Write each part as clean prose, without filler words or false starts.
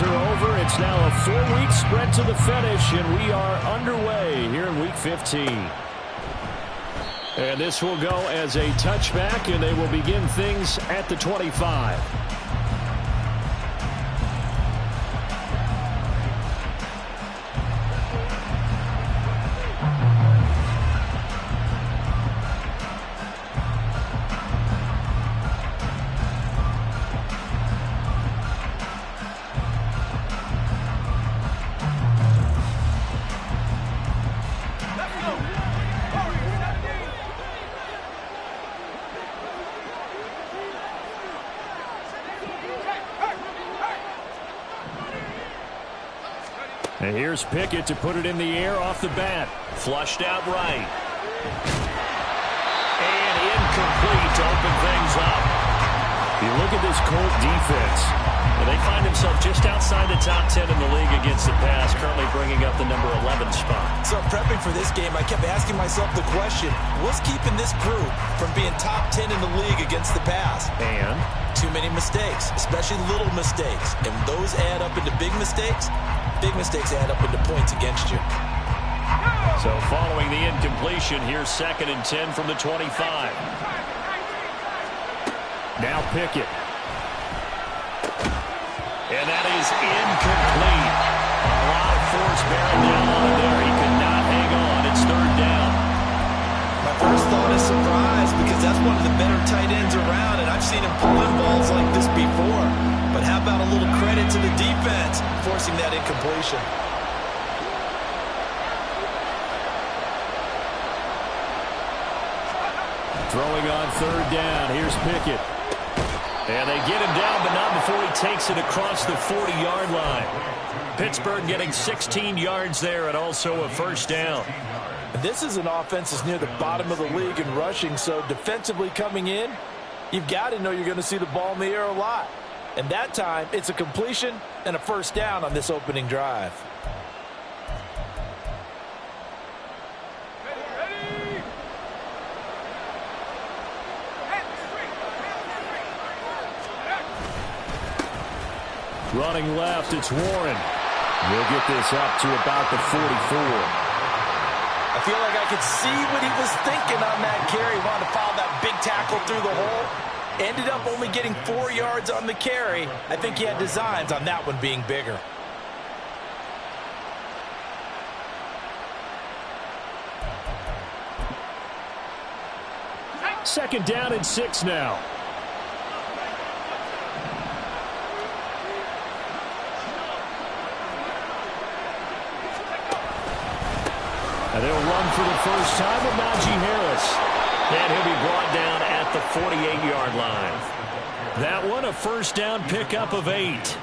are over. It's now a 4-week sprint to the finish, and we are underway here in Week 15. And this will go as a touchback, and they will begin things at the 25. And here's Pickett to put it in the air off the bat. Flushed out right. And incomplete to open things up. You look at this Colt defense, and they find themselves just outside the top 10 in the league against the pass, currently bringing up the number 11 spot. So prepping for this game, I kept asking myself the question, what's keeping this group from being top 10 in the league against the pass? And too many mistakes, especially little mistakes. And those add up into big mistakes. Big mistakes add up into points against you. So following the incompletion, here's 2nd and 10 from the 25. Now Pickett. And that is incomplete. A lot of force bearing down on him there. He could not hang on. It's 3rd down. My first thought is surprise, because that's one of the better tight ends around, and I've seen him pull in balls like this before. But how about a little credit to the defense forcing that incompletion? Throwing on 3rd down. Here's Pickett. And they get him down, but not before he takes it across the 40-yard line. Pittsburgh getting 16 yards there and also a 1st down. This is an offense that's near the bottom of the league in rushing, so defensively coming in, you've got to know you're going to see the ball in the air a lot. And that time, it's a completion and a 1st down on this opening drive. Running left, it's Warren. We'll get this up to about the 44. I feel like I could see what he was thinking on that carry. Wanted to follow that big tackle through the hole. Ended up only getting 4 yards on the carry. I think he had designs on that one being bigger. Second down and 6 now. And they'll run for the first time with Najee Harris. And he'll be brought down at the 48-yard line. That one, a 1st down pickup of 8.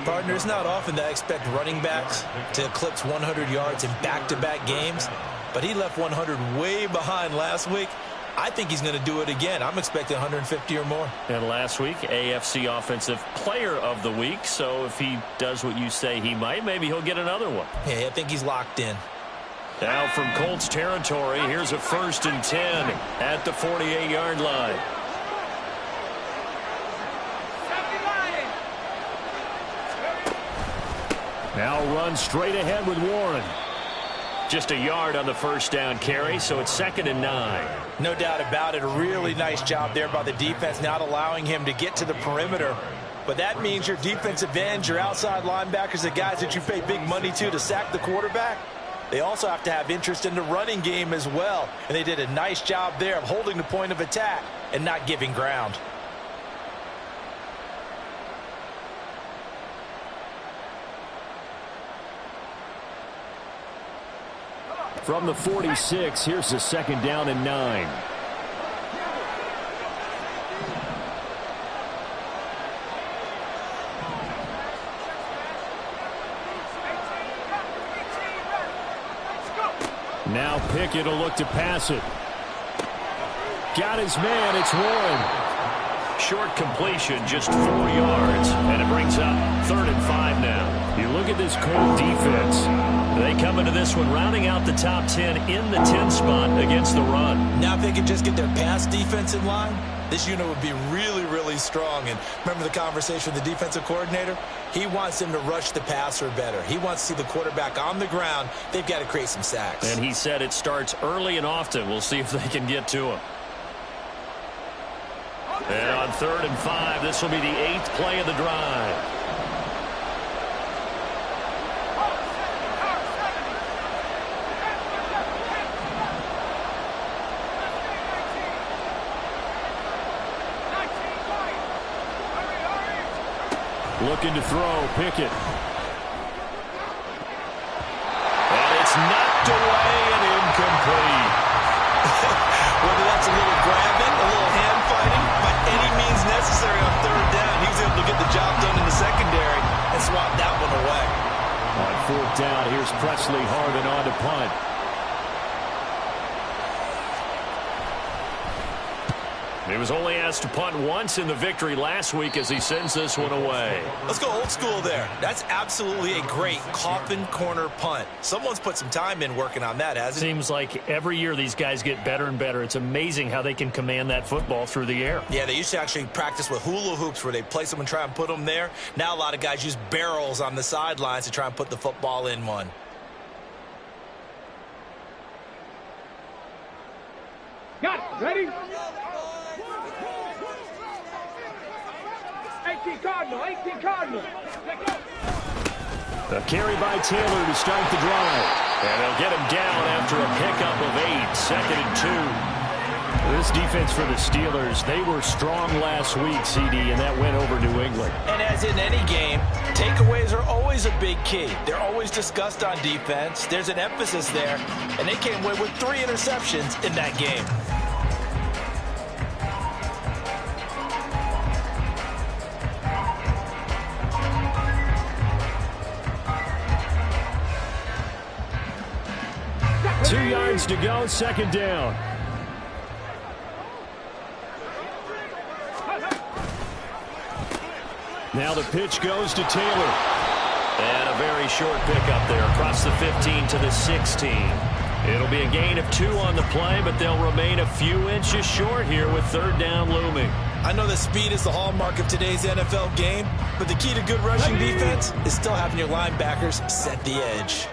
Partner, it's not often that I expect running backs to eclipse 100 yards in back-to-back games, but he left 100 way behind last week. I think he's going to do it again. I'm expecting 150 or more. And last week, AFC Offensive Player of the Week. So if he does what you say he might, maybe he'll get another one. Yeah, I think he's locked in. Now from Colts territory, here's a 1st and 10 at the 48-yard line. Now run straight ahead with Warren. Just a yard on the 1st down carry, so it's 2nd and 9. No doubt about it. A really nice job there by the defense, not allowing him to get to the perimeter. But that means your defensive ends, your outside linebackers, the guys that you pay big money to sack the quarterback, they also have to have interest in the running game as well. And they did a nice job there of holding the point of attack and not giving ground. From the 46, here's the 2nd down and 9. Now Pickett will look to pass it. Got his man, it's Warren. Short completion, just 4 yards, and it brings up 3rd and 5 now. You look at this Colt defense. They come into this one rounding out the top 10 in the 10 spot against the run. Now if they can just get their pass defense in line, This unit would be really, really strong. And remember the conversation with the defensive coordinator? He wants them to rush the passer better. He wants to see the quarterback on the ground. They've got to create some sacks. And he said it starts early and often. We'll see if they can get to him. And on 3rd and 5, this will be the 8th play of the drive. Looking to throw, Pickett. And it's knocked away and incomplete. Whether that's a little grabbing, a little hand fighting, by any means necessary on 3rd down, he was able to get the job done in the secondary and swat that one away. On 4th down, here's Presley Harvin on to punt. He was only asked to punt once in the victory last week as he sends this one away. Let's go old school there. That's absolutely a great coffin corner punt. Someone's put some time in working on that, hasn't it? Seems like every year these guys get better and better. It's amazing how they can command that football through the air. Yeah, they used to actually practice with hula hoops where they place them and try and put them there. Now a lot of guys use barrels on the sidelines to try and put the football in one. Got it. Ready? 18 Cardinal, 18 Cardinal. A carry by Taylor to start the drive. And they'll get him down after a pickup of 8, 2nd and 2. This defense for the Steelers, they were strong last week, CD, and that went over New England. And as in any game, takeaways are always a big key. They're always discussed on defense. There's an emphasis there, and they came away with 3 interceptions in that game. Two yards to go, 2nd down. Now the pitch goes to Taylor. And a very short pickup there across the 15 to the 16. It'll be a gain of 2 on the play, but they'll remain a few inches short here with 3rd down looming. I know that speed is the hallmark of today's NFL game, but the key to good rushing defense is still having your linebackers set the edge.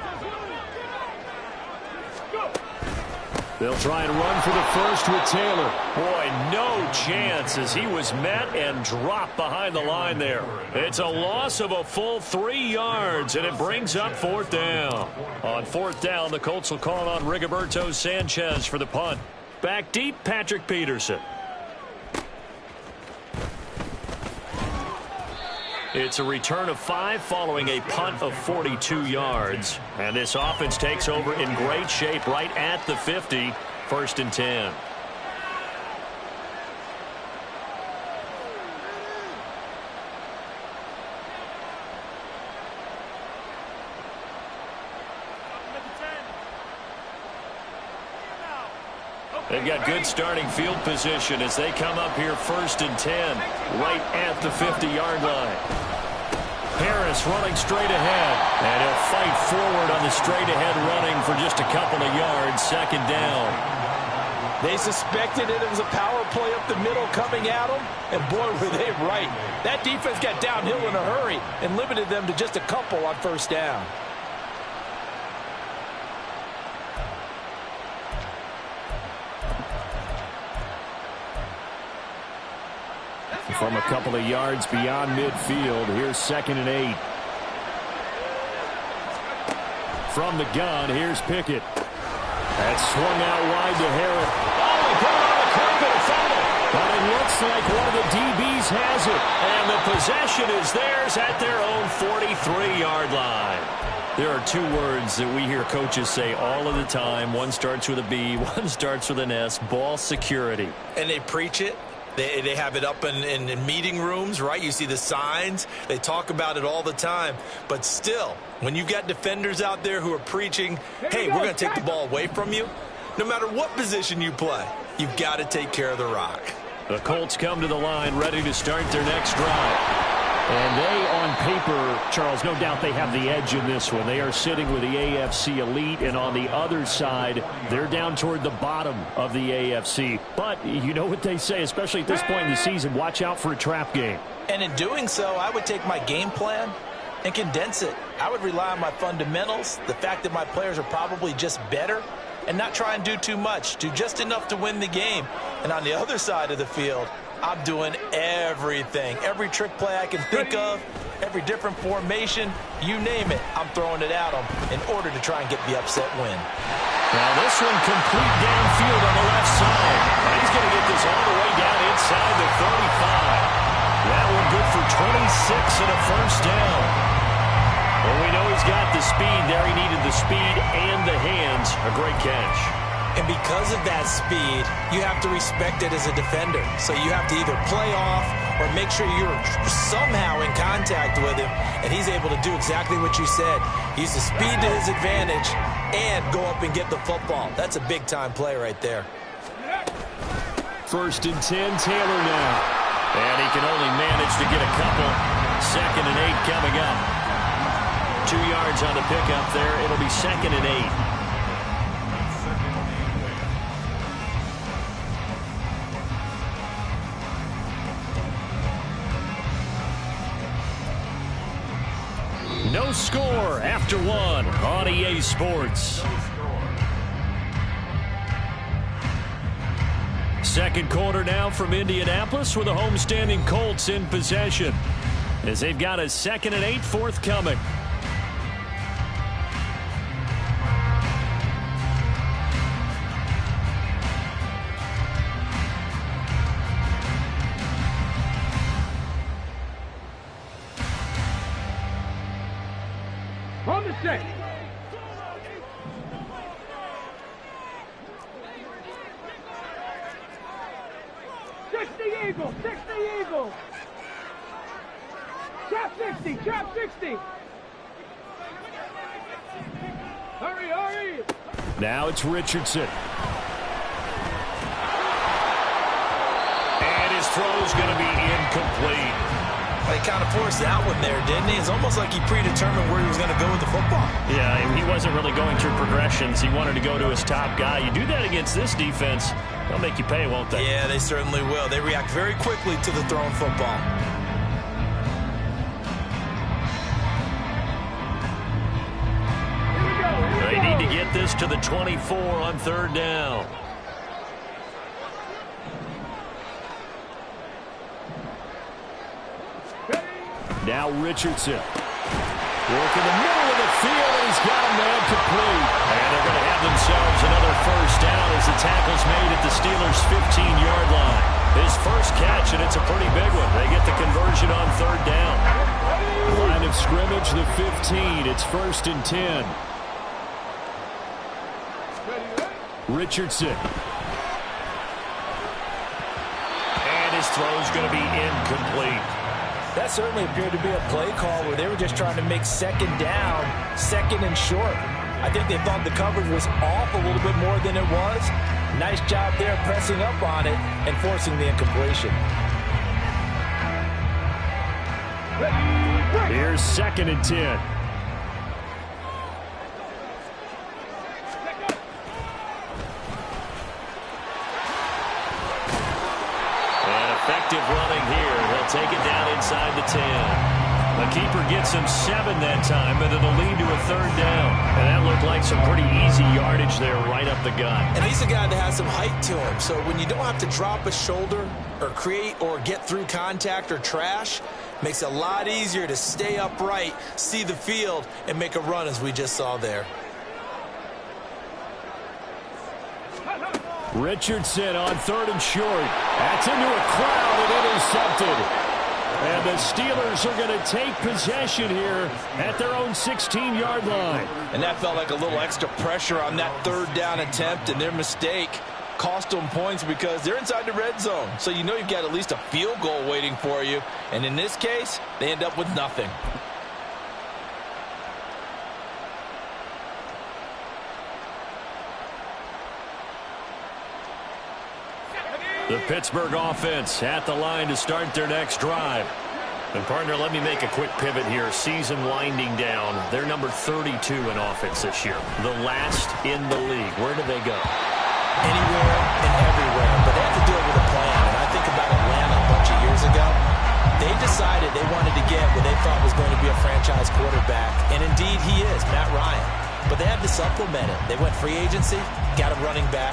They'll try and run for the first with Taylor. Boy, no chance as he was met and dropped behind the line there. It's a loss of a full 3 yards, and it brings up 4th down. On 4th down, the Colts will call on Rigoberto Sanchez for the punt. Back deep, Patrick Peterson. It's a return of 5 following a punt of 42 yards. And this offense takes over in great shape right at the 50, 1st and 10. They've got good starting field position as they come up here 1st and 10, right at the 50-yard line. Harris running straight ahead, and he'll fight forward on the straight-ahead running for just a couple of yards, 2nd down. They suspected it was a power play up the middle coming at them, and boy, were they right. That defense got downhill in a hurry and limited them to just a couple on 1st down. From a couple of yards beyond midfield, here's 2nd and 8. From the gun, here's Pickett. That's swung out wide to Harris. Oh, he put it on the carpet, a fumble. But it looks like one of the DBs has it. And the possession is theirs at their own 43-yard line. There are 2 words that we hear coaches say all of the time. One starts with a B, one starts with an S, ball security. And they preach it. They have it up in meeting rooms, right? You see the signs. They talk about it all the time. But still, when you've got defenders out there who are preaching, hey, we're going to take the ball away from you, no matter what position you play, you've got to take care of the rock. The Colts come to the line ready to start their next drive. And they, on paper, Charles, no doubt they have the edge in this one. They are sitting with the AFC elite, and on the other side, they're down toward the bottom of the AFC. But you know what they say, especially at this point in the season, watch out for a trap game. And in doing so, I would take my game plan and condense it. I would rely on my fundamentals, the fact that my players are probably just better, and not try and do too much, do just enough to win the game. And on the other side of the field, I'm doing everything. Every trick play I can think of, every different formation, you name it, I'm throwing it at them in order to try and get the upset win. Now this one complete downfield on the left side. And he's going to get this all the way down inside the 35. That one good for 26 and a first down. Well, we know he's got the speed there. He needed the speed and the hands. A great catch. And because of that speed, you have to respect it as a defender. So you have to either play off or make sure you're somehow in contact with him, and he's able to do exactly what you said. Use the speed to his advantage and go up and get the football. That's a big-time play right there. 1st and 10, Taylor now. And he can only manage to get a couple. 2nd and 8 coming up. 2 yards on the pickup there. It'll be 2nd and 8. No score after 1 on EA Sports. Second quarter now from Indianapolis with the homestanding Colts in possession as they've got a 2nd and 8 forthcoming. On the set. Six the Eagle. Six the Eagle. Trap 60. Trap 60. Hurry, hurry. Now it's Richardson. And his throw's going to be incomplete. He kind of forced that one there, didn't he? It's almost like he predetermined where he was going to go with the football. Yeah, he wasn't really going through progressions. He wanted to go to his top guy. You do that against this defense, they'll make you pay, won't they? Yeah, they certainly will. They react very quickly to the thrown football. They need to get this to the 24 on 3rd down. Now Richardson. Work in the middle of the field, and he's got a man complete. And they're going to have themselves another first down as the tackle's made at the Steelers' 15-yard line. His first catch, and it's a pretty big one. They get the conversion on 3rd down. Line of scrimmage, the 15. It's 1st and 10. Richardson. And his throw's going to be incomplete. That certainly appeared to be a play call where they were just trying to make 2nd down, 2nd and short. I think they thought the coverage was off a little bit more than it was. Nice job there pressing up on it and forcing the incompletion. Here's 2nd and 10. Effective running here. He'll take it down inside the 10. The keeper gets him 7 that time, but it'll lead to a 3rd down. And that looked like some pretty easy yardage there right up the gut. And he's a guy that has some height to him, so when you don't have to drop a shoulder or create or get through contact or trash, makes it a lot easier to stay upright, see the field, and make a run as we just saw there. Richardson on 3rd and short. That's into a crowd and intercepted. And the Steelers are going to take possession here at their own 16-yard line. And that felt like a little extra pressure on that 3rd down attempt, and their mistake cost them points because they're inside the red zone. So you know you've got at least a field goal waiting for you. And in this case, they end up with nothing. The Pittsburgh offense at the line to start their next drive. And, partner, let me make a quick pivot here. Season winding down. They're number 32 in offense this year. The last in the league. Where do they go? Anywhere and everywhere. But they have to do it with a plan. And I think about Atlanta a bunch of years ago. They decided they wanted to get what they thought was going to be a franchise quarterback. And, indeed, he is, Matt Ryan. But they had to supplement it. They went free agency, got a running back,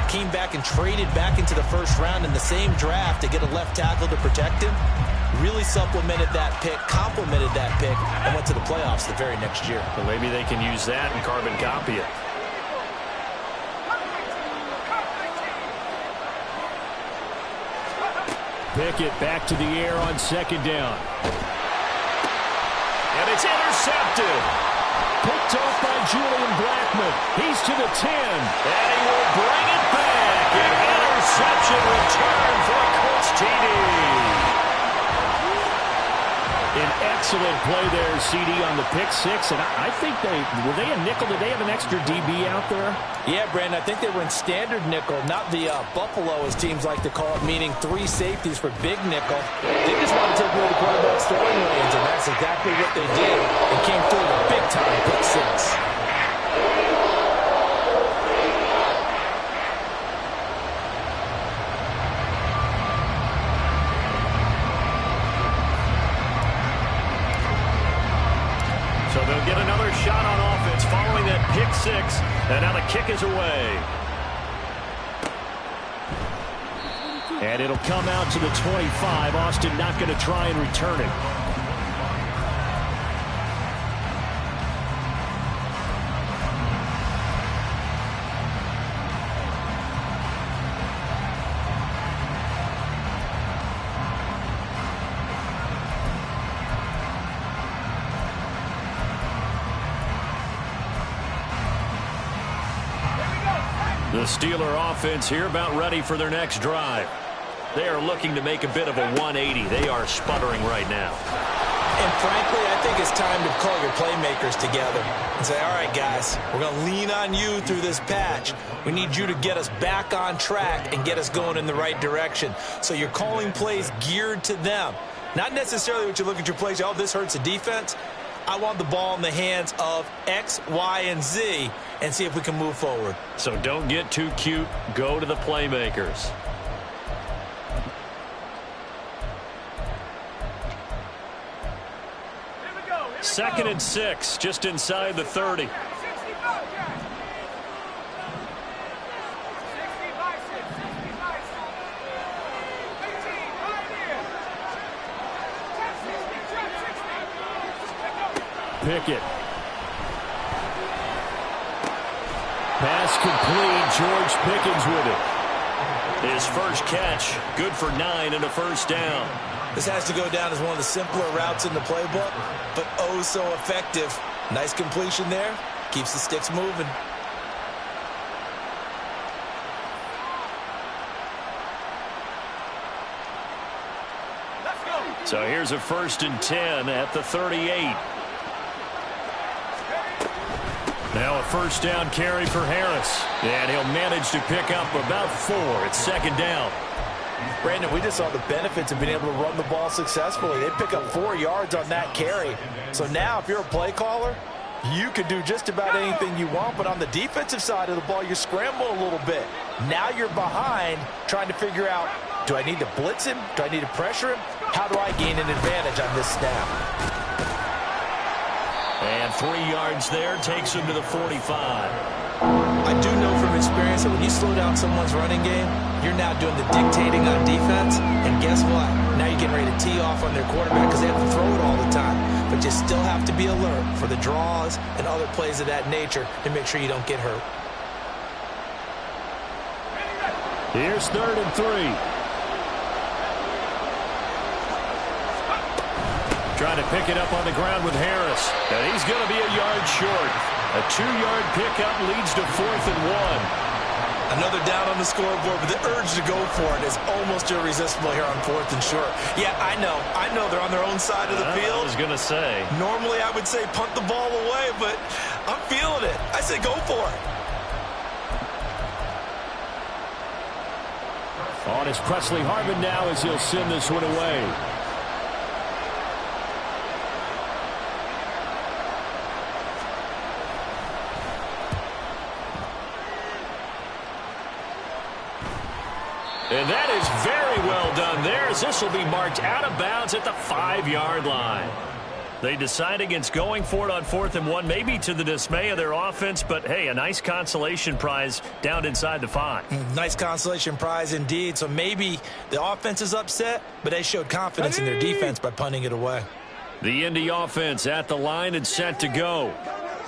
came back and traded back into the first round in the same draft to get a left tackle to protect him. Really supplemented that pick, complemented that pick, and went to the playoffs the very next year. Well, maybe they can use that and carbon copy it. Pickett back to the air on second down. And it's intercepted. Picked off by Julian Blackmon. He's to the 10. And he will bring it back. An interception return for a Colts TD. An excellent play there, CD, on the pick six. And I think were they a nickel? Did they have an extra DB out there? Yeah, Brandon, I think they were in standard nickel, not the Buffalo, as teams like to call it, meaning 3 safeties for big nickel. They just want to take away the quarterback's throwing lanes, and that's exactly what they did. And came through with a big-time pick six. So they'll get another shot on offense following that pick six. And now the kick is away. And it'll come out to the 25. Austin not going to try and return it. The Steeler offense here about ready for their next drive. They are looking to make a bit of a 180. They are sputtering right now. And frankly, I think it's time to call your playmakers together and say, all right, guys, we're going to lean on you through this patch. We need you to get us back on track and get us going in the right direction. So you're calling plays geared to them. Not necessarily what you look at your plays, oh, this hurts the defense. I want the ball in the hands of X, Y, and Z and see if we can move forward. So don't get too cute. Go to the playmakers. Second and 6, just inside the 30. Pickett. Pass complete. George Pickens with it. His first catch, good for 9 and a first down. This has to go down as one of the simpler routes in the playbook, but oh so effective. Nice completion there. Keeps the sticks moving. Let's go. So here's a 1st and 10 at the 38. Now a first down carry for Harris. And he'll manage to pick up about 4. It's 2nd down. Brandon, we just saw the benefits of being able to run the ball successfully. They pick up 4 yards on that carry. So now if you're a play caller, you could do just about anything you want. But on the defensive side of the ball, you scramble a little bit. Now you're behind trying to figure out, do I need to blitz him? Do I need to pressure him? How do I gain an advantage on this snap? And 3 yards there takes him to the 45. I do know from experience that when you slow down someone's running game, you're now doing the dictating on defense. And guess what? Now you're getting ready to tee off on their quarterback because they have to throw it all the time. But you still have to be alert for the draws and other plays of that nature to make sure you don't get hurt. Here's 3rd and 3. Trying to pick it up on the ground with Harris. And he's going to be a yard short. A 2-yard pickup leads to 4th and 1. Another down on the scoreboard, but the urge to go for it is almost irresistible here on 4th and short. Yeah, I know they're on their own side of the field. I was going to say. Normally I would say punt the ball away, but I'm feeling it. I say go for it. On is Presley Harvin now as he'll send this one away. And that is very well done there, as this will be marked out of bounds at the 5-yard line. They decide against going for it on 4th and 1, maybe to the dismay of their offense, but hey, a nice consolation prize down inside the 5. Nice consolation prize indeed. So maybe the offense is upset, but they showed confidence in their defense by punting it away. The Indy offense at the line and set to go.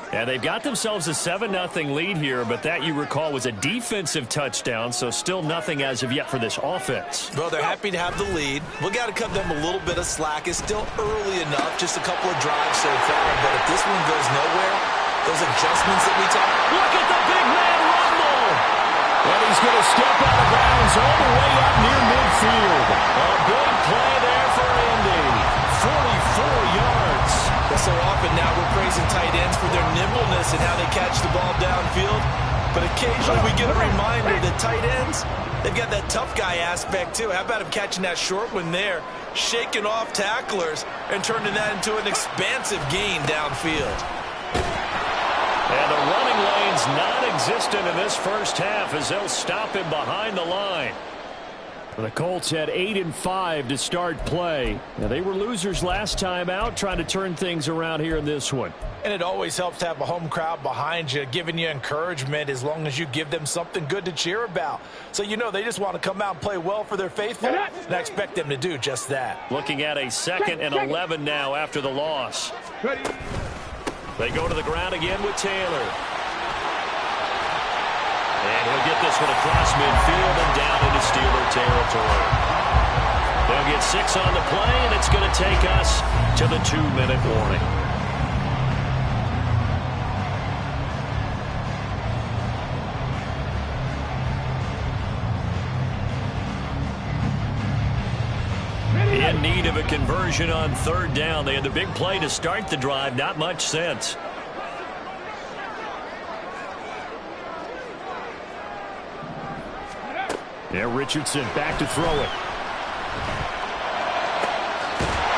And they've got themselves a 7-0 lead here, but that, you recall, was a defensive touchdown, so still nothing as of yet for this offense. Well, they're happy to have the lead. We got to cut them a little bit of slack. It's still early enough, just a couple of drives so far, but if this one goes nowhere, those adjustments that we talked about. Look at the big man rumble! And he's going to step out of bounds all the way up near midfield. A big play there for Indy. 44 yards. Well, so often now we're praising tight ends for their nimbleness and how they catch the ball downfield. But occasionally we get a reminder that tight ends, they've got that tough guy aspect too. How about him catching that short one there, shaking off tacklers, and turning that into an expansive gain downfield. And the running lane's non-existent in this first half as they'll stop him behind the line. The Colts had 8-5 to start play. Now, they were losers last time out, trying to turn things around here in this one. And it always helps to have a home crowd behind you, giving you encouragement as long as you give them something good to cheer about. So, you know, they just want to come out and play well for their faithful, and I expect them to do just that. Looking at a 2nd and 11 now after the loss. They go to the ground again with Taylor. And he'll get this one across midfield and down into Steeler territory. They'll get 6 on the play, and it's going to take us to the 2-minute warning. In need of a conversion on 3rd down. They had the big play to start the drive. Not much sense. Yeah, Richardson back to throw it.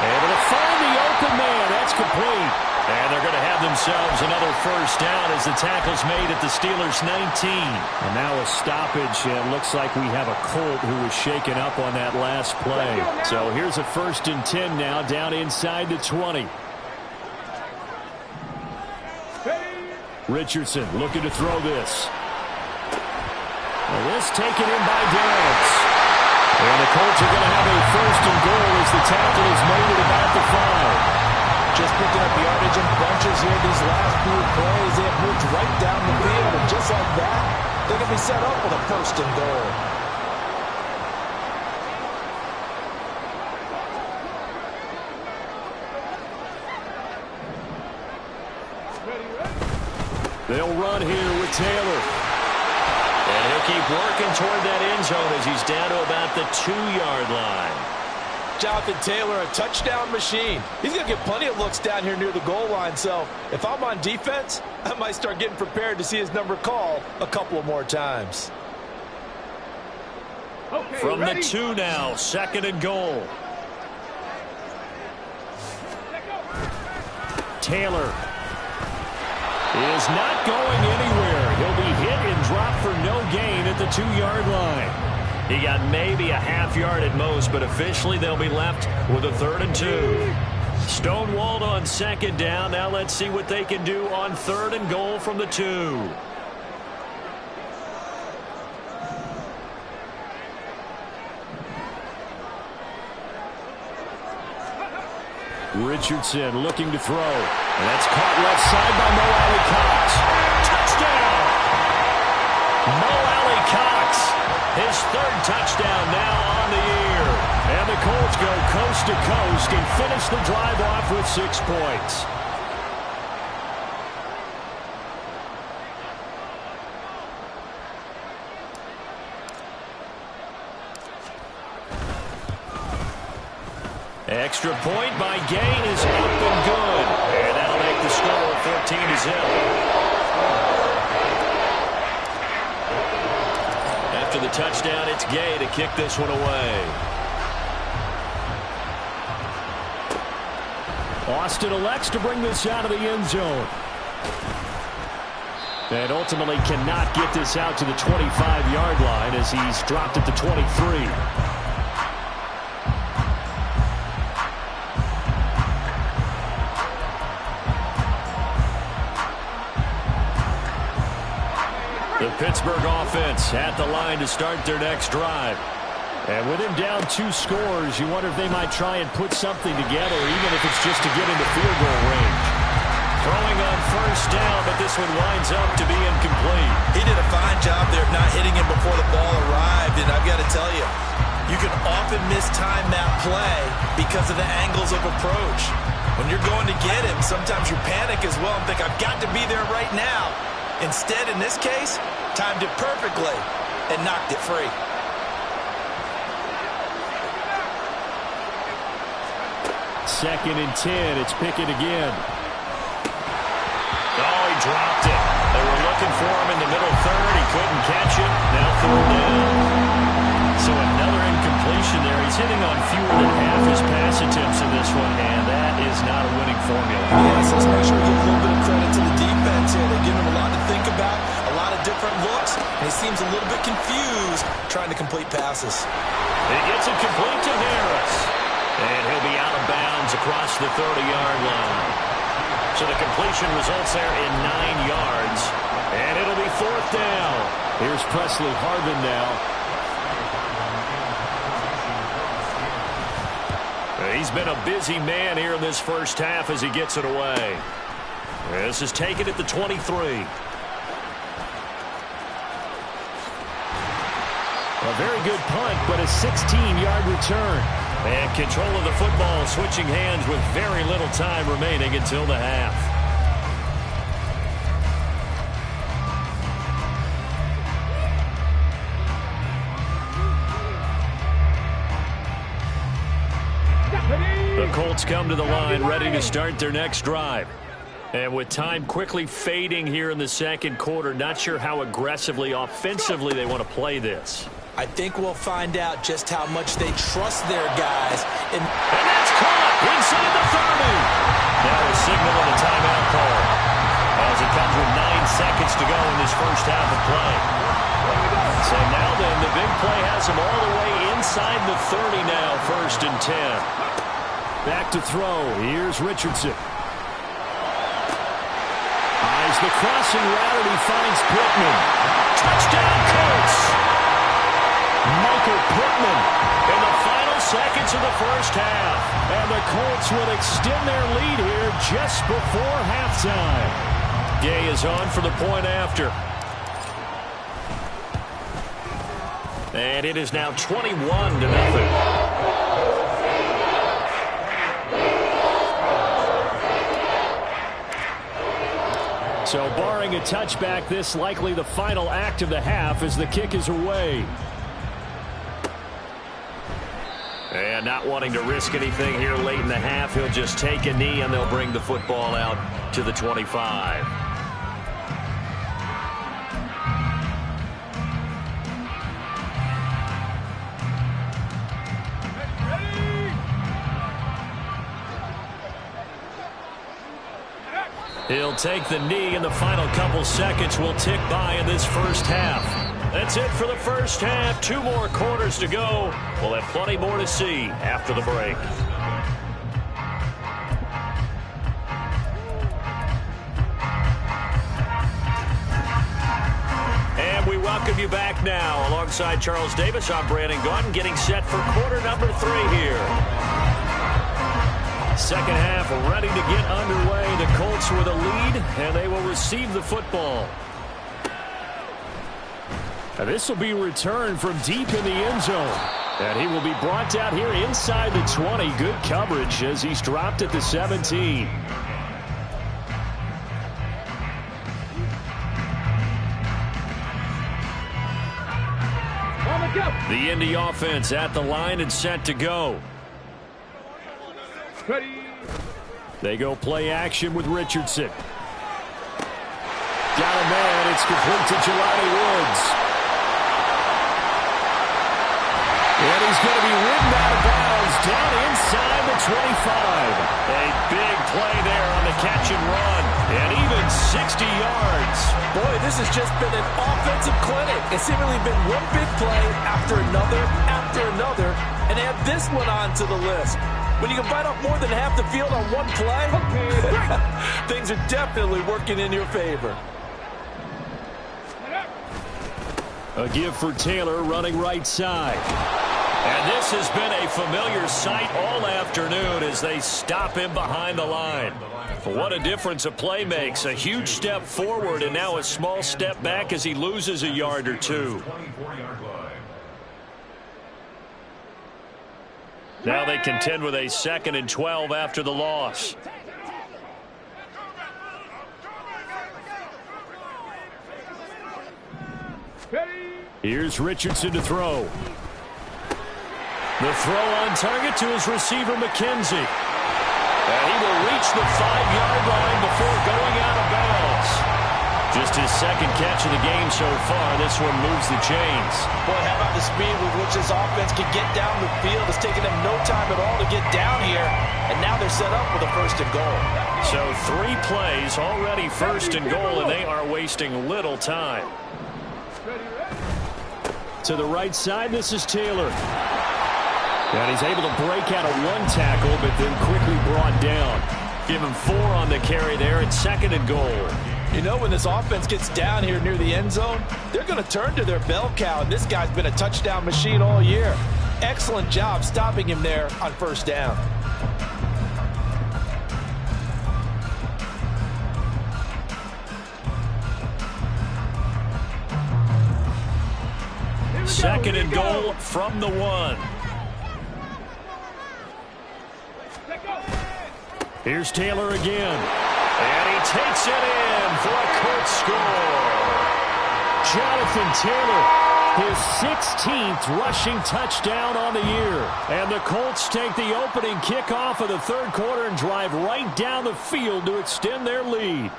Able to find the open man. That's complete. And they're going to have themselves another first down as the tackle's made at the Steelers' 19. And now a stoppage. And it looks like we have a Colt who was shaken up on that last play. So here's a 1st and 10 now, down inside the 20. Richardson looking to throw this. Well, this taken in by Dance. And the Colts are going to have a 1st and goal as the tackle is made at about the 5. Just picking up yardage in bunches here these last few plays. They have moved right down the field, and just like that, they're going to be set up with a 1st and goal. They'll run here with Taylor. And he'll keep working toward that end zone as he's down to about the 2-yard line. Jonathan Taylor, a touchdown machine. He's going to get plenty of looks down here near the goal line. So if I'm on defense, I might start getting prepared to see his number called a couple of more times. Okay, From ready? the 2 now, 2nd and goal. Taylor is not going anywhere. He'll be hit and dropped for no gain at the 2-yard line. He got maybe a half-yard at most, but officially they'll be left with a 3rd and 2. Stonewalled on 2nd down. Now let's see what they can do on 3rd and goal from the 2. Richardson looking to throw. And that's caught left side by Mo Alley Cox. Touchdown! Mo Alley Cox, his 3rd touchdown now on the year. And the Colts go coast to coast and finish the drive off with 6 points. Extra point by Gain is up and good. And that'll make the score 14-0. After the touchdown, it's Gay to kick this one away. Austin elects to bring this out of the end zone. And ultimately cannot get this out to the 25-yard line as he's dropped at the 23. The Pittsburgh offense at the line to start their next drive. And with him down 2 scores, you wonder if they might try and put something together, even if it's just to get into field goal range. Throwing on first down, but this one winds up to be incomplete. He did a fine job there of not hitting him before the ball arrived, and I've got to tell you, you can often mistime that play because of the angles of approach. When you're going to get him, sometimes you panic as well and think, I've got to be there right now. Instead, in this case, timed it perfectly and knocked it free. Second and 10, it's Pickett again. Oh, he dropped it. They were looking for him in the middle third. He couldn't catch it. Now third down. So another incompletion there. He's hitting on fewer than half his pass attempts in this one, and that is not a winning formula. Yes, let's make sure we give a little bit of credit to the defense here. They give him a lot to think about, a lot of different looks, and he seems a little bit confused trying to complete passes. He gets it complete to Harris. And he'll be out of bounds across the 30-yard line. So the completion results there in 9 yards. And it'll be fourth down. Here's Presley Harvin now. He's been a busy man here in this first half as he gets it away. This is taken at the 23. A very good punt, but a 16-yard return. And control of the football switching hands with very little time remaining until the half. The Colts come to the line ready to start their next drive. And with time quickly fading here in the second quarter, not sure how aggressively, offensively they want to play this. I think we'll find out just how much they trust their guys. And that's caught inside the 30. Now a signal of a timeout call as it comes with 9 seconds to go in this first half of play. So now then, the big play has them all the way inside the 30 now, first and 10. Back to throw. Here's Richardson. Eyes the crossing route, and he finds Pittman. Touchdown, Colts! Michael Pittman in the final seconds of the first half. And the Colts will extend their lead here just before halftime. Gay is on for the point after. And it is now 21-0. So barring a touchback, this likely the final act of the half as the kick is away. And not wanting to risk anything here late in the half, he'll just take a knee and they'll bring the football out to the 25. He'll take the knee, and the final couple seconds will tick by in this first half. That's it for the first half. 2 more quarters to go. We'll have plenty more to see after the break. And we welcome you back now. Alongside Charles Davis, I'm Brandon Gaudin, getting set for quarter number 3 here. Second half ready to get underway. The Colts with a lead, and they will receive the football. Now this will be returned from deep in the end zone. And he will be brought down here inside the 20. Good coverage as he's dropped at the 17. The Indy offense at the line and set to go. Ready. They go play action with Richardson. Got a man. It's complete to Jelani Woods. And he's going to be ridden out of bounds down inside the 25. A big play there on the catch and run. And even 60 yards. Boy, this has just been an offensive clinic. It's seemingly been one big play after another, and add this one on to the list. When you can bite off more than half the field on one play, things are definitely working in your favor. A give for Taylor running right side. And this has been a familiar sight all afternoon as they stop him behind the line. What a difference a play makes. A huge step forward and now a small step back as he loses a yard or two. Now they contend with a 2nd and 12 after the loss. Here's Richardson to throw. The throw on target to his receiver, McKenzie. And he will reach the 5-yard line before going out of bounds. Just his 2nd catch of the game so far. This one moves the chains. Boy, how about the speed with which this offense can get down the field? It's taken them no time at all to get down here. And now they're set up with a 1st and goal. So 3 plays, already 1st and goal, and they are wasting little time. To the right side, this is Taylor. And he's able to break out of 1 tackle, but then quickly brought down. Give him 4 on the carry there. It's 2nd and goal. You know, when this offense gets down here near the end zone, they're going to turn to their bell cow, and this guy's been a touchdown machine all year. Excellent job stopping him there on 1st down. Second and goal from the 1. Here's Taylor again. And he takes it in for a quick score. Jonathan Taylor, his 16th rushing touchdown on the year. And the Colts take the opening kickoff of the 3rd quarter and drive right down the field to extend their lead.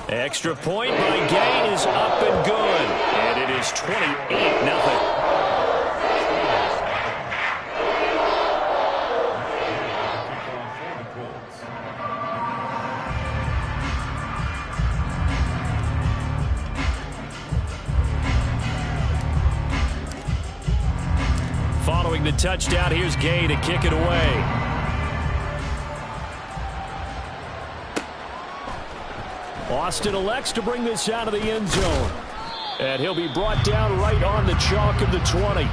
Extra point by Gain is up and good. And it is 28-0. Following the touchdown, here's Gay to kick it away. Austin elects to bring this out of the end zone. And he'll be brought down right on the chalk of the 20.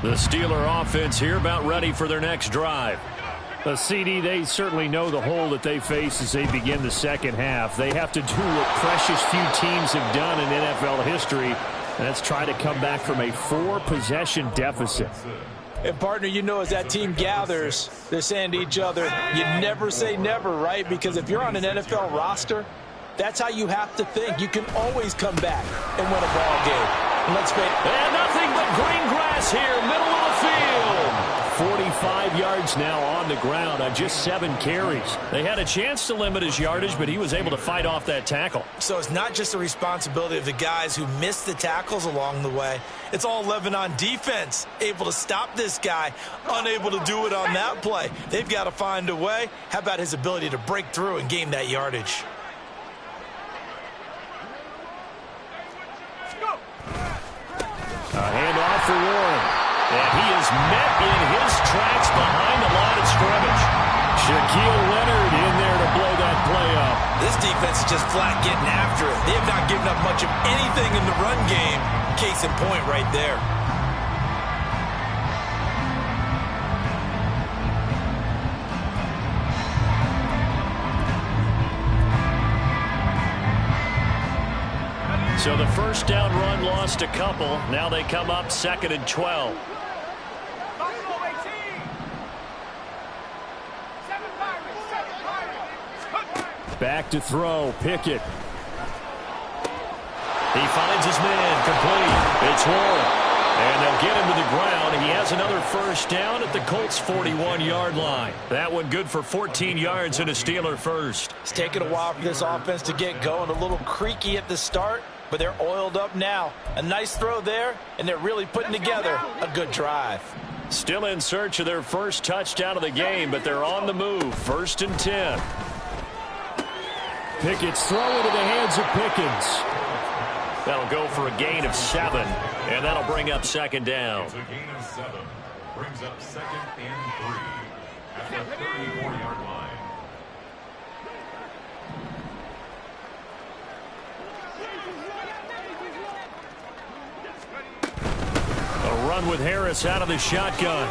The Steeler offense here about ready for their next drive. The CD, they certainly know the hole that they face as they begin the 2nd half. They have to do what precious few teams have done in NFL history. Let's try to come back from a 4-possession deficit. And, partner, you know, as that team gathers, they're saying to each other, you never say never, right? Because if you're on an NFL roster, that's how you have to think. You can always come back and win a ball game. And let's face it. And nothing but green grass here, middle of the field. 45 yards now on the ground on just 7 carries. They had a chance to limit his yardage, but he was able to fight off that tackle. So it's not just the responsibility of the guys who missed the tackles along the way. It's all 11 on defense, able to stop this guy, unable to do it on that play. They've got to find a way. How about his ability to break through and gain that yardage? A handoff for Warren. And he is met in his tracks behind the line of scrimmage. Shaquille Leonard in there to blow that play up. This defense is just flat getting after it. They have not given up much of anything in the run game. Case in point right there. So the 1st down run lost a couple. Now they come up 2nd and 12. Back to throw. Pickett. He finds his man complete. It's Warren. And they'll get him to the ground. He has another first down at the Colts' 41-yard line. That one good for 14 yards and a Steeler first. It's taken a while for this offense to get going. A little creaky at the start, but they're oiled up now. A nice throw there, and they're really putting together a good drive. Still in search of their first touchdown of the game, but they're on the move. 1st and 10. Pickett's throw into the hands of Pickens. That'll go for a gain of 7, and that'll bring up 2nd down. It's a gain of 7. Brings up 2nd and 3 at the 34-yard line. A run with Harris out of the shotgun.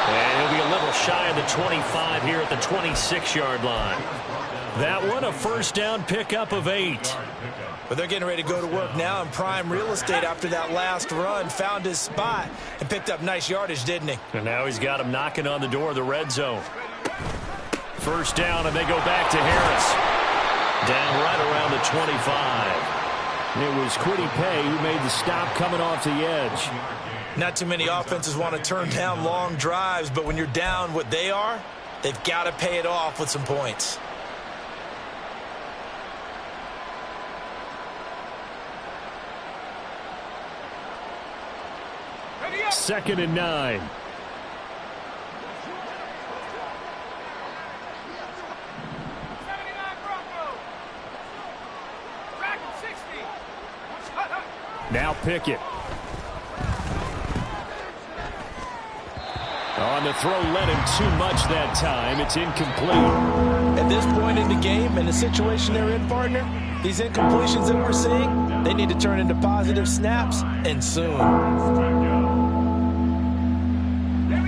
And he'll be a little shy of the 25 here at the 26-yard line. That one, a first down pickup of 8. But they're getting ready to go to work now in prime real estate after that last run. Found his spot and picked up nice yardage, didn't he? And now he's got him knocking on the door of the red zone. First down, and they go back to Harris. Down right around the 25. It was Kwity Paye who made the stop coming off the edge. Not too many offenses want to turn down long drives, but when you're down what they are, they've got to pay it off with some points. Second and 9. Now Pickett. On the throw, led him too much that time. It's incomplete. At this point in the game, and the situation they're in, partner, these incompletions that we're seeing, they need to turn into positive snaps, and soon.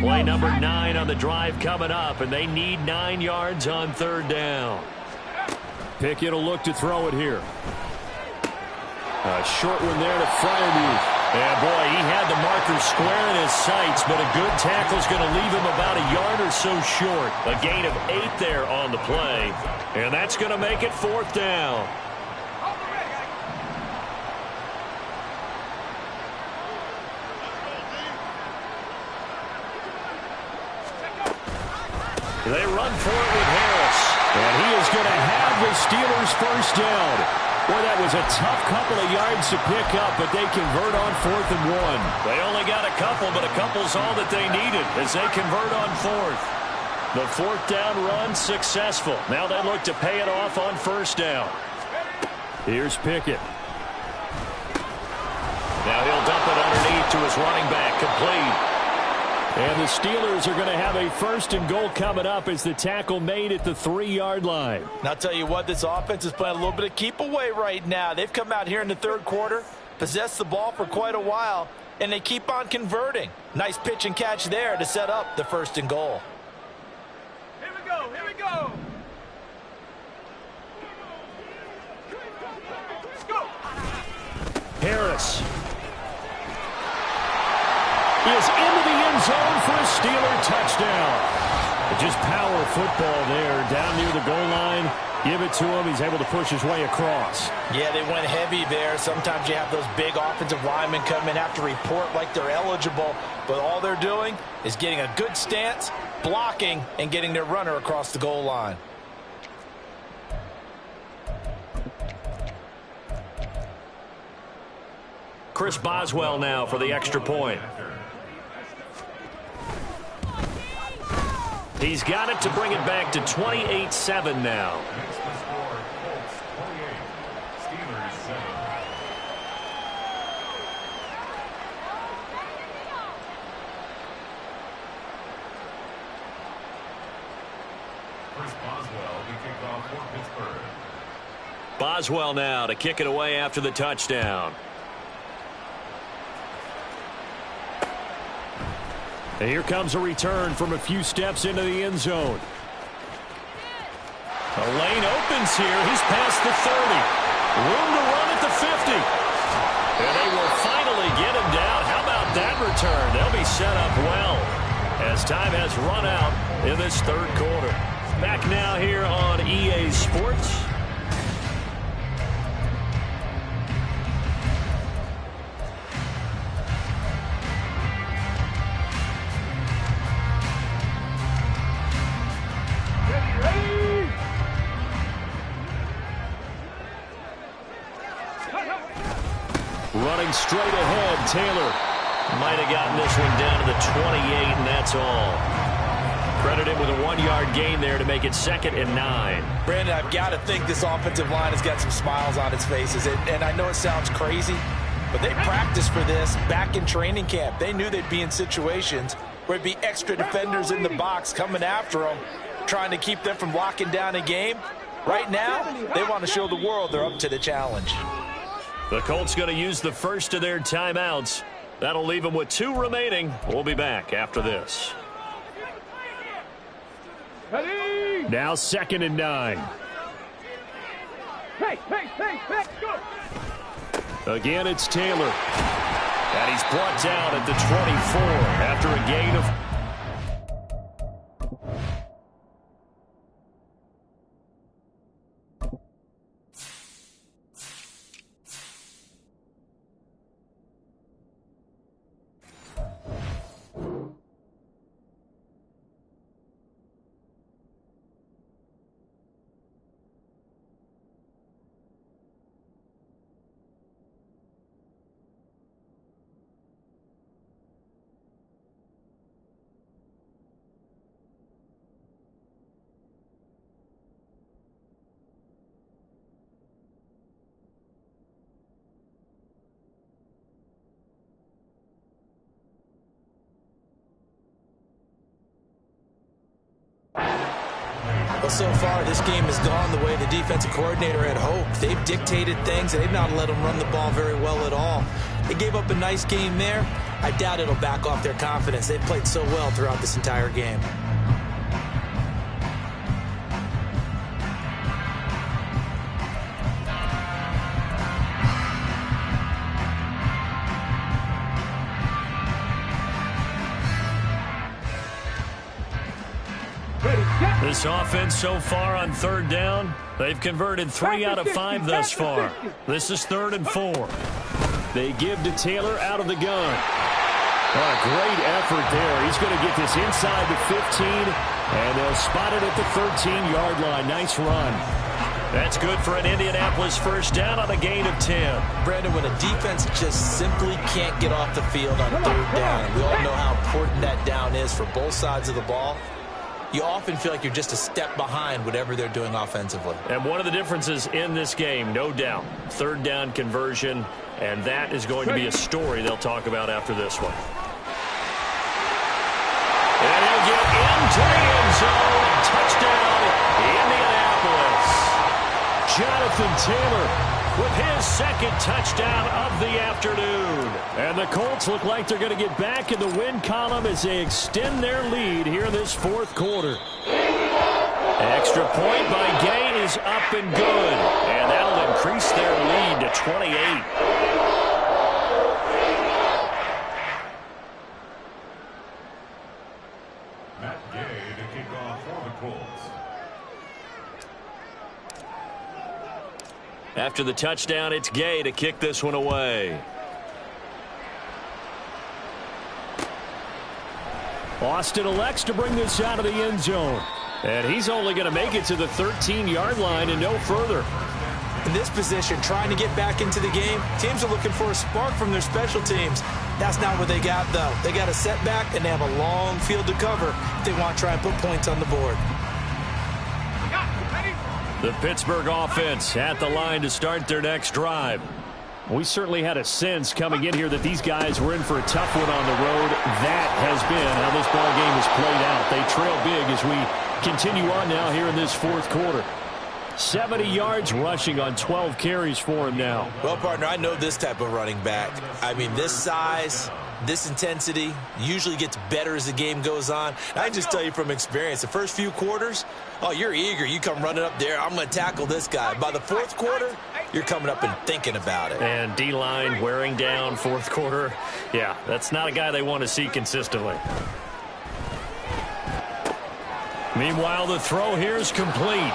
Play number 9 on the drive coming up, and they need 9 yards on 3rd down. Pickett will look to throw it here. A short one there to Freiermuth. Yeah, boy, he had the marker square in his sights, but a good tackle's going to leave him about a yard or so short. A gain of 8 there on the play, and that's going to make it 4th down. They run for it with Harris, and he is going to have the Steelers' first down. Boy, that was a tough couple of yards to pick up, but they convert on 4th and 1. They only got a couple, but a couple's all that they needed as they convert on 4th. The 4th down run successful. Now they look to pay it off on 1st down. Here's Pickett. Now he'll dump it underneath to his running back, complete. And the Steelers are going to have a 1st and goal coming up as the tackle made at the 3-yard line. And I'll tell you what, this offense is playing a little bit of keep away right now. They've come out here in the 3rd quarter, possessed the ball for quite a while, and they keep on converting. Nice pitch and catch there to set up the 1st and goal. Here we go, here we go. Let's go. Harris is into the end zone for a Steeler touchdown. Just power football there down near the goal line. Give it to him. He's able to push his way across. Yeah, they went heavy there. Sometimes you have those big offensive linemen come in, have to report like they're eligible, but all they're doing is getting a good stance, blocking, and getting their runner across the goal line. Chris Boswell now for the extra point. He's got it to bring it back to 28-7 now. Boswell now to kick it away after the touchdown. And here comes a return from a few steps into the end zone. A lane opens here. He's past the 30. Room to run at the 50. And they will finally get him down. How about that return? They'll be set up well as time has run out in this 3rd quarter. Back now here on EA Sports. straight ahead. Taylor might have gotten this one down to the 28, and that's all. Credited with a 1-yard gain there to make it 2nd and 9. Brandon, I've got to think this offensive line has got some smiles on its faces. And I know it sounds crazy, but they practiced for this back in training camp. They knew they'd be in situations where it'd be extra defenders in the box coming after them, trying to keep them from locking down a game. Right now, they want to show the world they're up to the challenge. The Colts going to use the first of their timeouts. That'll leave them with 2 remaining. We'll be back after this. Now 2nd and 9. Hey, go! Again, it's Taylor. And he's brought down at the 24 after a gain of... Well, so far, this game has gone the way the defensive coordinator had hoped. They've dictated things, and they've not let them run the ball very well at all. They gave up a nice game there. I doubt it'll back off their confidence. They've played so well throughout this entire game. This offense so far on 3rd down, they've converted 3 out of 5 thus far. This is 3rd and 4. They give to Taylor out of the gun. What a great effort there. He's going to get this inside the 15, and they'll spot it at the 13-yard line. Nice run. That's good for an Indianapolis first down on a gain of 10. Brandon, when a defense just simply can't get off the field on 3rd down, and we all know how important that down is for both sides of the ball, you often feel like you're just a step behind whatever they're doing offensively. And one of the differences in this game, no doubt, 3rd down conversion, and that is going to be a story they'll talk about after this one. And he'll get into the end zone. Touchdown, Indianapolis. Jonathan Taylor with his 2nd touchdown of the afternoon. And the Colts look like they're going to get back in the win column as they extend their lead here in this 4th quarter. Extra point by Gay is up and good. And that'll increase their lead to 28. Matt Gay to kick off for the Colts. After the touchdown, it's Gay to kick this one away. Austin elects to bring this out of the end zone. And he's only going to make it to the 13-yard line and no further. In this position, trying to get back into the game, teams are looking for a spark from their special teams. That's not what they got, though. They got a setback, and they have a long field to cover if they want to try and put points on the board. The Pittsburgh offense at the line to start their next drive. We certainly had a sense coming in here that these guys were in for a tough one on the road. That has been how this ball game has played out. They trail big as we continue on now here in this 4th quarter. 70 yards rushing on 12 carries for him now. Well, partner, I know this type of running back. I mean, this size, this intensity usually gets better as the game goes on. I can just tell you from experience, the first few quarters, oh, you're eager. You come running up there, I'm going to tackle this guy. By the 4th quarter, you're coming up and thinking about it. And D-line wearing down 4th quarter. Yeah, that's not a guy they want to see consistently. Meanwhile, the throw here is complete.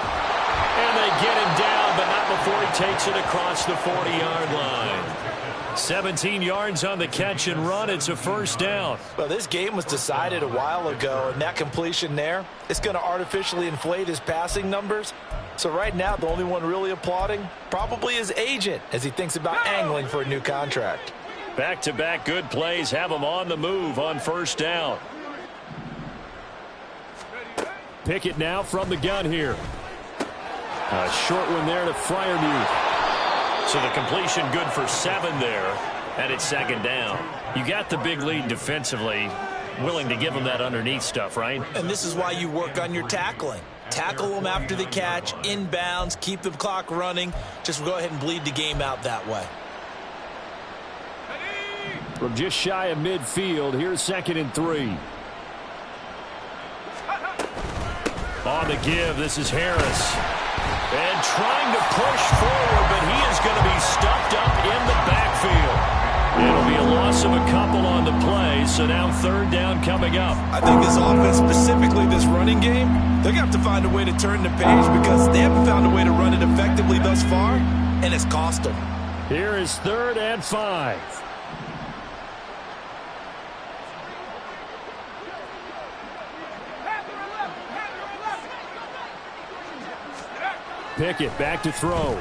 And they get him down, but not before he takes it across the 40-yard line. 17 yards on the catch and run. It's a first down. Well, this game was decided a while ago, and that completion there, it's going to artificially inflate his passing numbers. So right now, the only one really applauding probably his agent as he thinks about angling for a new contract. Back-to-back good plays have them on the move on first down. Pickett now from the gun here. A short one there to Freiermuth. So the completion good for 7 there, and it's second down. You got the big lead defensively, willing to give them that underneath stuff, right? And this is why you work on your tackling. Tackle them after the catch, inbounds, keep the clock running. Just go ahead and bleed the game out that way. From just shy of midfield, here's 2nd and 3. On the give, this is Harris. And trying to push forward, but he is going to be stuffed up in the backfield. It'll be a loss of a couple on the play, so now 3rd down coming up. I think this offense, specifically this running game, they're going to have to find a way to turn the page because they haven't found a way to run it effectively thus far, and it's cost them. Here is 3rd and 5. Pickett back to throw.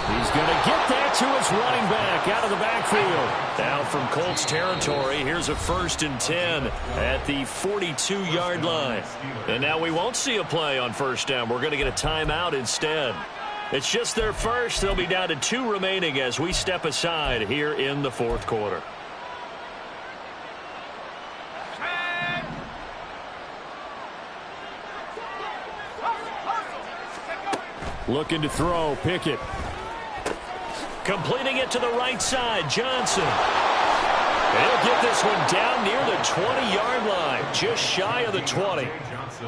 He's going to get that to his running back out of the backfield. Down from Colts territory, here's a 1st and 10 at the 42-yard line. And now we won't see a play on first down. We're going to get a timeout instead. It's just their first. They'll be down to 2 remaining as we step aside here in the 4th quarter. Looking to throw, Pickett. Completing it to the right side, Johnson. They'll get this one down near the 20-yard line, just shy of the 20.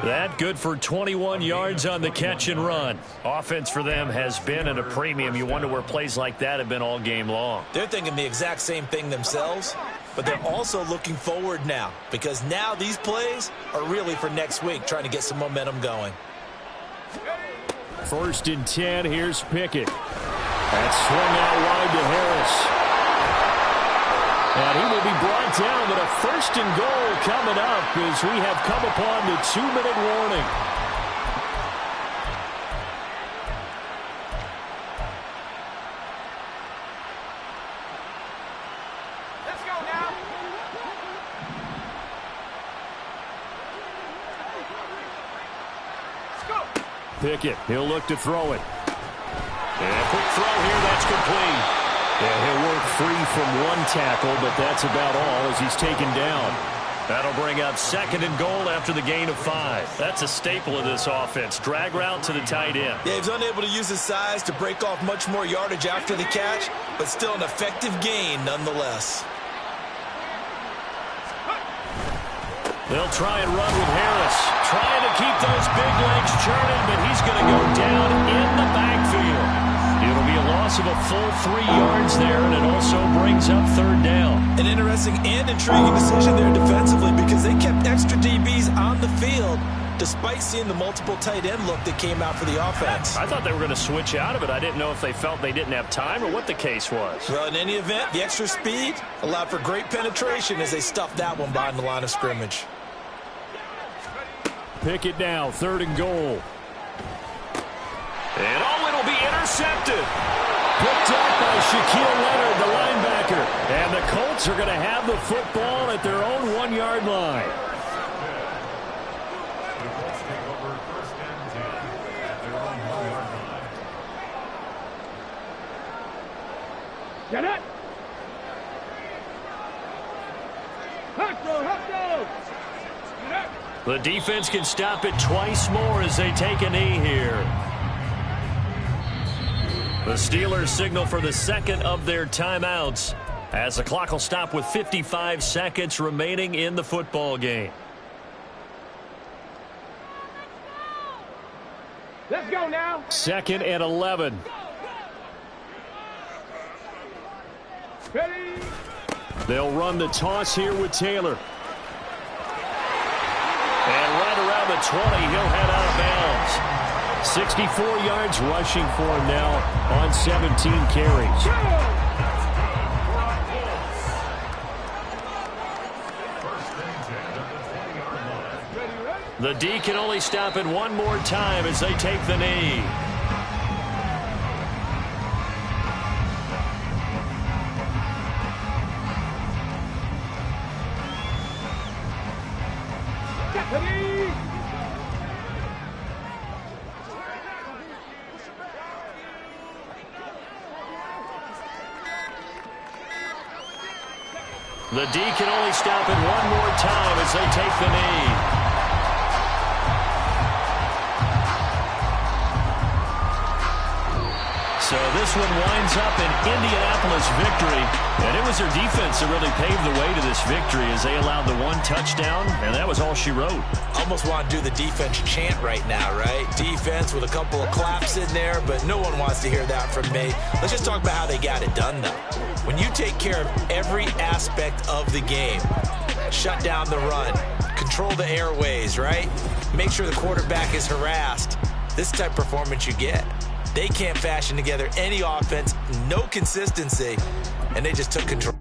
That good for 21 yards on the catch and run. Offense for them has been at a premium. You wonder where plays like that have been all game long. They're thinking the exact same thing themselves, but they're also looking forward now because now these plays are really for next week, trying to get some momentum going. 1st and 10, here's Pickett. That swung out wide to Harris. And he will be brought down, but a 1st and goal coming up as we have come upon the 2-minute warning. Let's go now. Let's go. Pickett, he'll look to throw it. And a quick throw here, that's complete. Yeah, he'll work free from one tackle, but that's about all as he's taken down. That'll bring up 2nd and goal after the gain of 5. That's a staple of this offense. Drag route to the tight end. Yeah, he's unable to use his size to break off much more yardage after the catch, but still an effective gain nonetheless. They'll try and run with Harris. Trying to keep those big legs churning, but he's going to go down in the backfield. It'll be a loss of a full 3 yards there, and it also brings up 3rd down. An interesting and intriguing decision there defensively because they kept extra DBs on the field despite seeing the multiple tight end look that came out for the offense. I thought they were going to switch out of it. I didn't know if they felt they didn't have time or what the case was. Well, in any event, the extra speed allowed for great penetration as they stuffed that one behind the line of scrimmage. Pickett now, 3rd and goal. And it'll be intercepted. Picked up by Shaquille Leonard, the linebacker. And the Colts are going to have the football at their own 1-yard line. The Colts take over 1st and 10 at their own 1-yard line. Get it. Hustle. Get it. The defense can stop it twice more as they take a knee here. The Steelers signal for the 2nd of their timeouts as the clock will stop with 55 seconds remaining in the football game. Let's go now. 2nd and 11. Ready. They'll run the toss here with Taylor. And right around the 20, he'll head out of bounds. 64 yards rushing for him now on 17 carries. The D can only stop it one more time as they take the knee. Ready? The D can only stop it one more time as they take the knee. So this one winds up an Indianapolis victory, and it was their defense that really paved the way to this victory as they allowed the one touchdown, and that was all she wrote. Almost want to do the defense chant right now, right? Defense with a couple of claps in there, but no one wants to hear that from me. Let's just talk about how they got it done, though. When you take care of every aspect of the game, shut down the run, control the airways, right? Make sure the quarterback is harassed. This type of performance you get. They can't fashion together any offense, no consistency, and they just took control.